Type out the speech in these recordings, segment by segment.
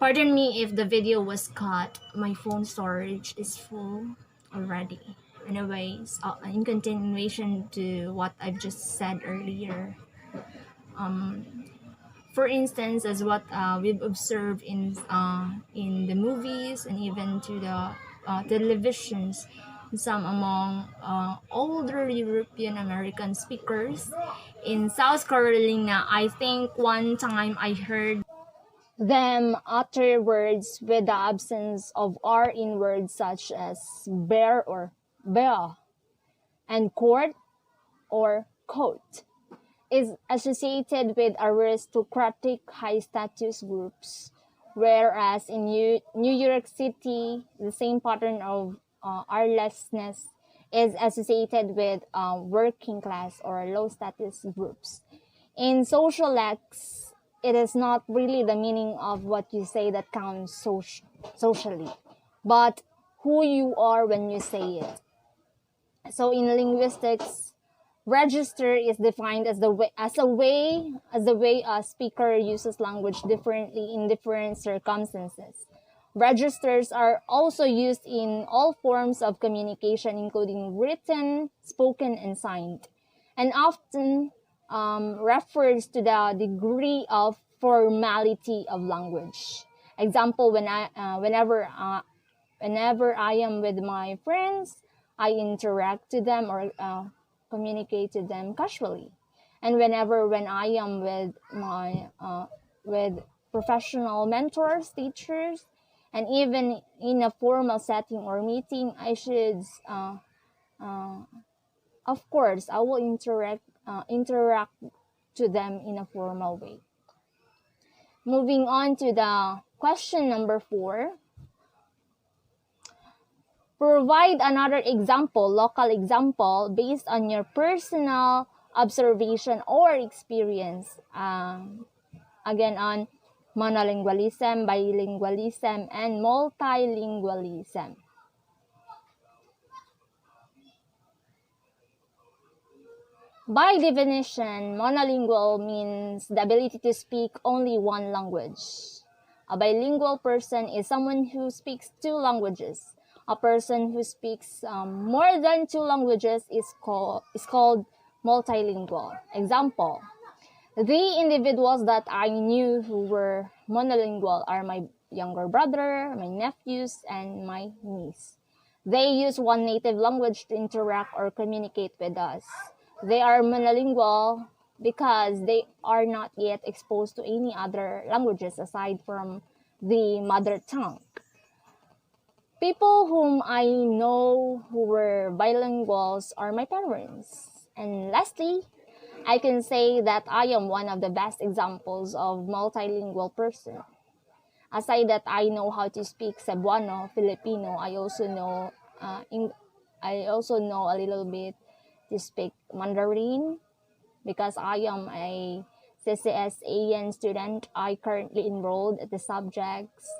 Pardon me if the video was cut. My phone storage is full already. Anyways, in continuation to what I've just said earlier, for instance, as what we've observed in the movies and even to the televisions, some among older European American speakers in South Carolina, I think one time I heard them utter words with the absence of R in words such as bear or bear, and court or coat is associated with aristocratic high-status groups, whereas in New York City, the same pattern of R-lessness is associated with working class or low-status groups. In sociolects, it is not really the meaning of what you say that counts socially, but who you are when you say it. So in linguistics, register is defined as the way a speaker uses language differently in different circumstances. Registers are also used in all forms of communication, including written, spoken, and signed, and often refers to the degree of formality of language. Example, whenever I am with my friends, I interact to them or communicate to them casually. And when I am with my with professional mentors, teachers, and even in a formal setting or meeting, I should, of course, I will interact to them in a formal way. Moving on to the question number 4. Provide another example, local example, based on your personal observation or experience. Again, on monolingualism, bilingualism, and multilingualism. By definition, monolingual means the ability to speak only one language. A bilingual person is someone who speaks 2 languages. A person who speaks more than 2 languages is called multilingual. Example, the individuals that I knew who were monolingual are my younger brother, my nephews, and my niece. They use one native language to interact or communicate with us. They are monolingual because they are not yet exposed to any other languages aside from the mother tongue. People whom I know who were bilinguals are my parents. And lastly, I can say that I am one of the best examples of multilingual person. Aside that I know how to speak Cebuano, Filipino, I also know a little bit to speak Mandarin because I am a CCSAN student. I currently enrolled at the subjects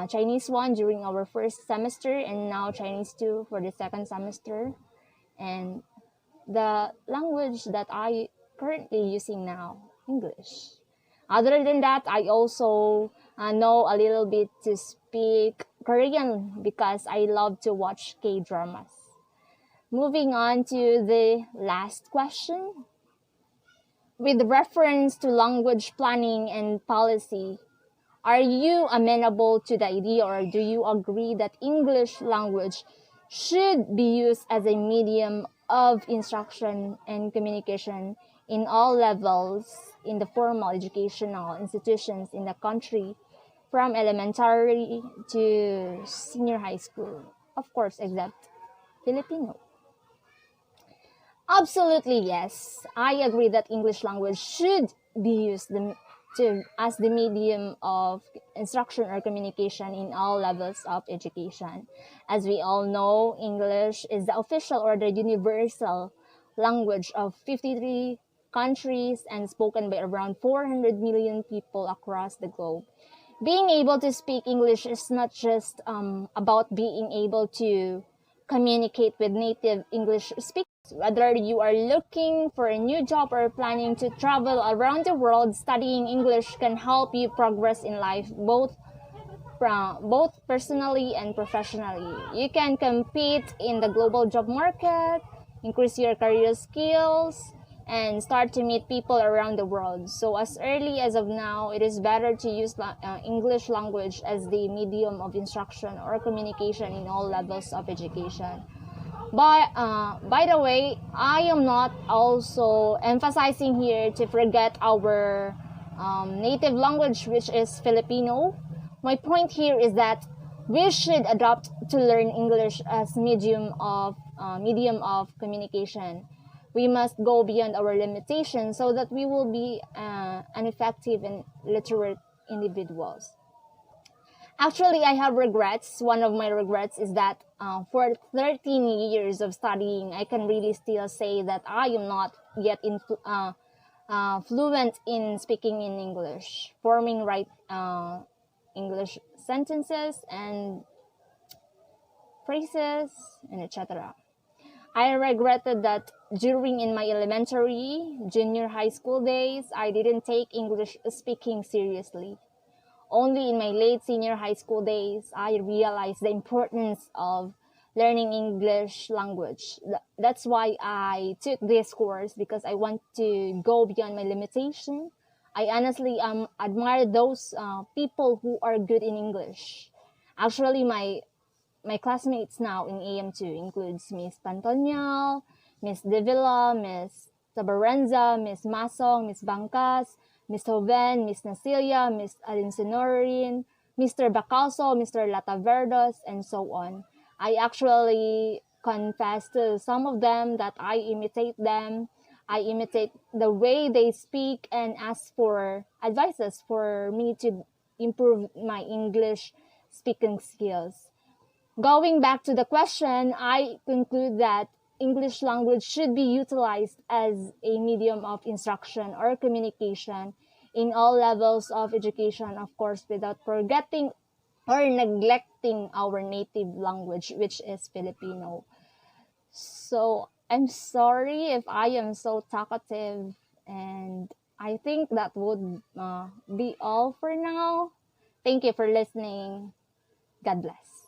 Chinese 1 during our first semester and now Chinese 2 for the second semester. And the language that I currently using now, English. Other than that, I also know a little bit to speak Korean because I love to watch K-dramas. Moving on to the last question. With reference to language planning and policy, are you amenable to the idea or do you agree that English language should be used as a medium of instruction and communication in all levels in the formal educational institutions in the country, from elementary to senior high school? Of course, except Filipino. Absolutely yes. I agree that English language should be used as the medium of instruction or communication in all levels of education. As we all know, English is the official or the universal language of 53 countries and spoken by around 400 million people across the globe. Being able to speak English is not just about being able to communicate with native English speakers. Whether you are looking for a new job or planning to travel around the world, studying English can help you progress in life, both both personally and professionally. You can compete in the global job market, increase your career skills, and start to meet people around the world. So as early as of now, it is better to use English language as the medium of instruction or communication in all levels of education. By the way, I am not also emphasizing here to forget our native language, which is Filipino. My point here is that we should adopt to learn English as medium of communication. We must go beyond our limitations so that we will be an effective and literate individuals. Actually, I have regrets. One of my regrets is that for 13 years of studying, I can really still say that I am not yet fluent in speaking in English, forming right English sentences and phrases, and etc. I regretted that during in my elementary, junior high school days, I didn't take English speaking seriously. Only in my late senior high school days, I realized the importance of learning English language. That's why I took this course, because I want to go beyond my limitation. I honestly admire those people who are good in English. Actually, my classmates now in AM2 includes Miss Pantonial, Miss Devilla, Miss Tabarenza, Miss Masong, Miss Bangkas, Miss Joven, Miss Nasilia, Miss Alinsenorin, Mr. Bacalso, Mr. Lataverdos, and so on. I actually confess to some of them that I imitate them. I imitate the way they speak and ask for advices for me to improve my English speaking skills. Going back to the question, I conclude that English language should be utilized as a medium of instruction or communication in all levels of education, of course, without forgetting or neglecting our native language, which is Filipino. So I'm sorry if I am so talkative, and I think that would be all for now. Thank you for listening. God bless.